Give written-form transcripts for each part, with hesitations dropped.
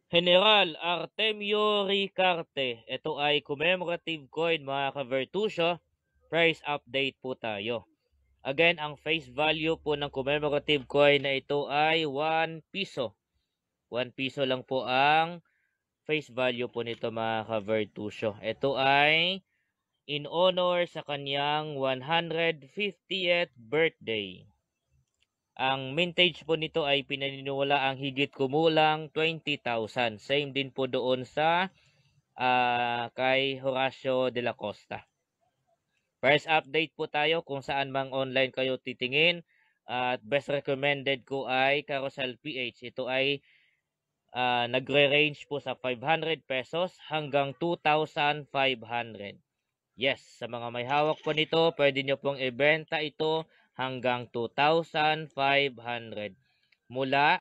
General Artemio Ricarte. Ito ay commemorative coin mga ka-Vertusio. Price update po tayo. Again, ang face value po ng commemorative coin na ito ay 1 piso. 1 piso lang po ang face value po nito mga ka-Vertusio. Ito ay in honor sa kanyang 150th birthday. Ang mintage po nito ay pinaniniwala ang higit kumulang 20,000. Same din po doon sa kay Horacio de la Costa. First update po tayo kung saan mang online kayo titingin. At best recommended ko ay Carousel PH. Ito ay nagre-range po sa 500 pesos hanggang 2,500. Yes, sa mga may hawak po nito, pwede nyo pong ibenta ito hanggang 2,500. Mula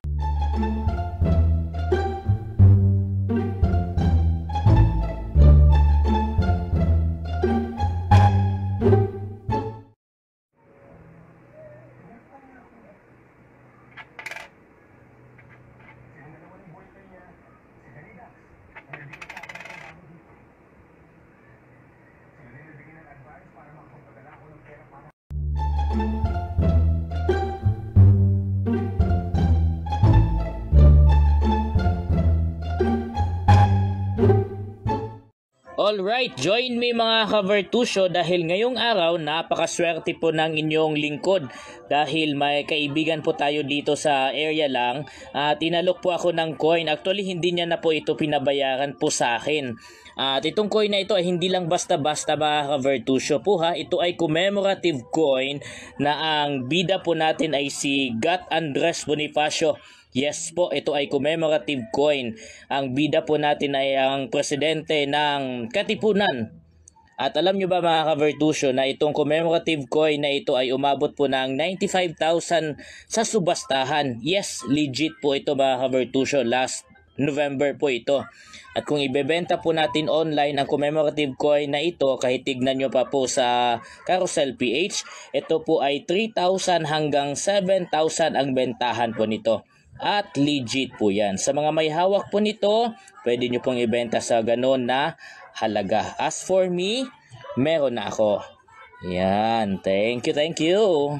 Alright, join me mga ka-Vertusio dahil ngayong araw napakaswerte po ng inyong lingkod dahil may kaibigan po tayo dito sa area lang at inalok po ako ng coin. Actually hindi niya na po ito pinabayaran po sa akin. At itong coin na ito ay hindi lang basta-basta mga ka-Vertusio po ha. Ito ay commemorative coin na ang bida po natin ay si Gat Andres Bonifacio. Yes po, ito ay commemorative coin. Ang bida po natin ay ang presidente ng Katipunan. At alam nyo ba mga ka-Vertusio na itong commemorative coin na ito ay umabot po ng 95,000 sa subastahan. Yes, legit po ito mga ka-Vertusio. Last November po ito. At kung ibebenta po natin online ang commemorative coin na ito, kahit tignan nyo pa po sa Carousel PH, ito po ay 3,000 hanggang 7,000 ang bentahan po nito. At legit po yan. Sa mga may hawak po nito, pwede nyo pong ibenta sa ganon na halaga. As for me, meron na ako. Yan. Thank you, thank you.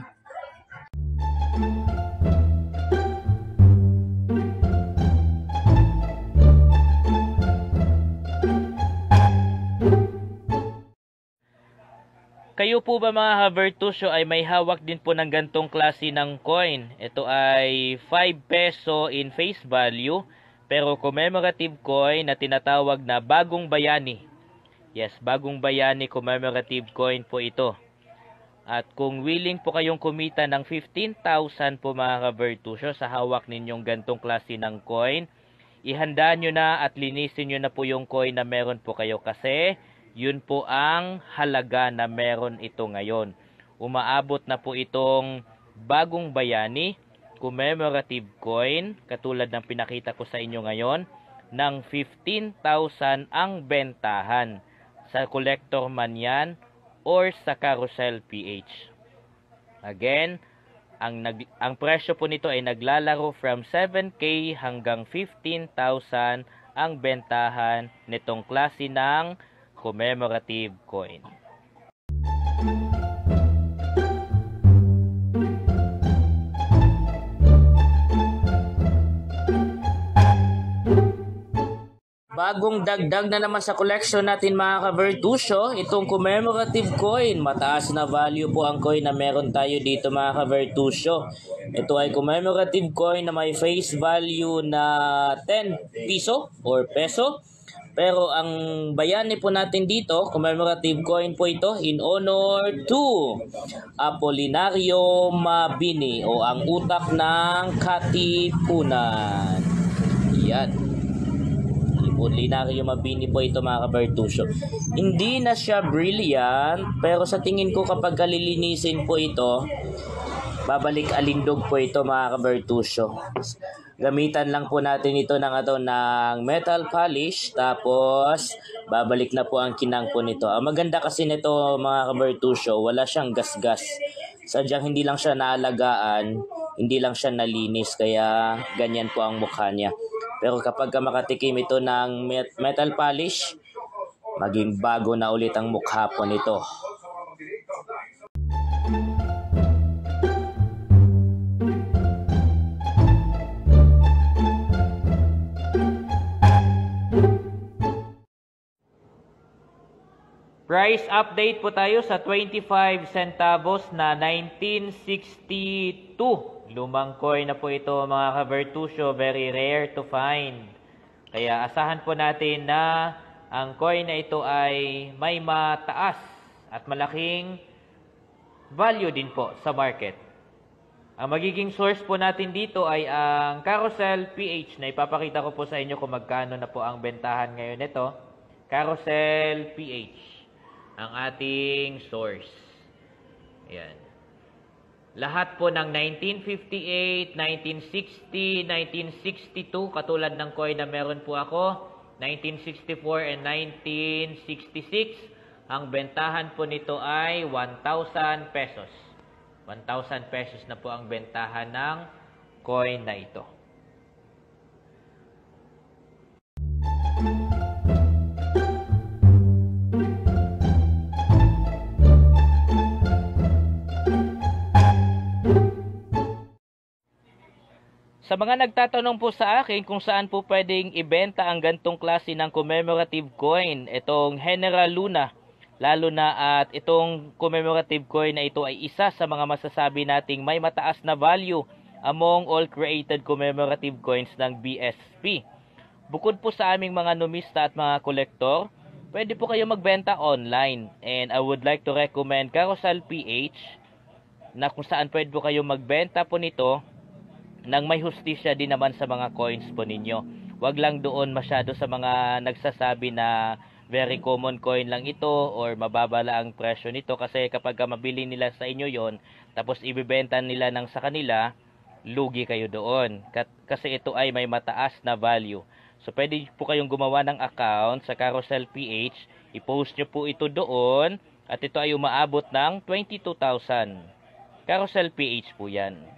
Kayo po ba mga ka-Vertusio ay may hawak din po ng gantong klase ng coin? Ito ay 5 peso in face value pero commemorative coin na tinatawag na Bagong Bayani. Yes, Bagong Bayani commemorative coin po ito. At kung willing po kayong kumita ng 15,000 po mga ka-Vertusio sa hawak ninyong gantong klase ng coin, ihanda nyo na at linisin nyo na po yung coin na meron po kayo kasi yun po ang halaga na meron ito ngayon. Umaabot na po itong Bagong Bayani commemorative coin, katulad ng pinakita ko sa inyo ngayon, ng 15,000 ang bentahan. Sa collector man yan or sa Carousel PH. Again, ang presyo po nito ay naglalaro from 7K hanggang 15,000 ang bentahan nitong klase ng commemorative coin. Bagong dagdag na naman sa collection natin mga ka-Vertusio, itong commemorative coin. Mataas na value po ang coin na meron tayo dito mga ka-Vertusio. Ito ay commemorative coin na may face value na 10 piso or peso. Pero ang bayani po natin dito, commemorative coin po ito in honor to Apolinario Mabini o ang utak ng Katipunan. Yan. Apolinario Mabini po ito mga ka-Vertusio. Hindi na siya brilliant, pero sa tingin ko kapag kalilinisin po ito, babalik alindog po ito mga ka-Vertusio. Gamitan lang po natin ito ng metal polish, tapos babalik na po ang kinang po nito. Ang maganda kasi nito mga ka-Vertusio, wala siyang gasgas. Sadyang hindi lang siya naalagaan, hindi lang siya nalinis, kaya ganyan po ang mukha niya. Pero kapag ka makatikim ito ng metal polish, maging bago na ulit ang mukha po nito. Price update po tayo sa 25 centavos na 1962. Lumang coin na po ito mga ka-Vertusio, very rare to find. Kaya asahan po natin na ang coin na ito ay may mataas at malaking value din po sa market. Ang magiging source po natin dito ay ang Carousel PH na ipapakita ko po sa inyo kung magkano na po ang bentahan ngayon nito. Carousel PH ang ating source. Ayan. Lahat po ng 1958, 1960, 1962, katulad ng coin na meron po ako, 1964 and 1966, ang bentahan po nito ay 1,000 pesos. 1,000 pesos na po ang bentahan ng coin na ito. Sa mga nagtatanong po sa akin kung saan po pwedeng ibenta ang gantong klase ng commemorative coin, itong General Luna, lalo na at itong commemorative coin na ito ay isa sa mga masasabi nating may mataas na value among all created commemorative coins ng BSP. Bukod po sa aming mga numista at mga kolektor, pwede po kayo magbenta online, and I would like to recommend Carousel PH na kung saan pwede po kayo magbenta po nito nang may hustisya din naman sa mga coins po ninyo. Huwag lang doon masyado sa mga nagsasabi na very common coin lang ito or mababa lang ang presyo nito, kasi kapag mabili nila sa inyo yon tapos ibibenta nila ng sa kanila, lugi kayo doon. Kasi ito ay may mataas na value. So pwede po kayong gumawa ng account sa Carousel PH, i-post nyo po ito doon at ito ay umaabot ng 22,000. Carousel PH po yan.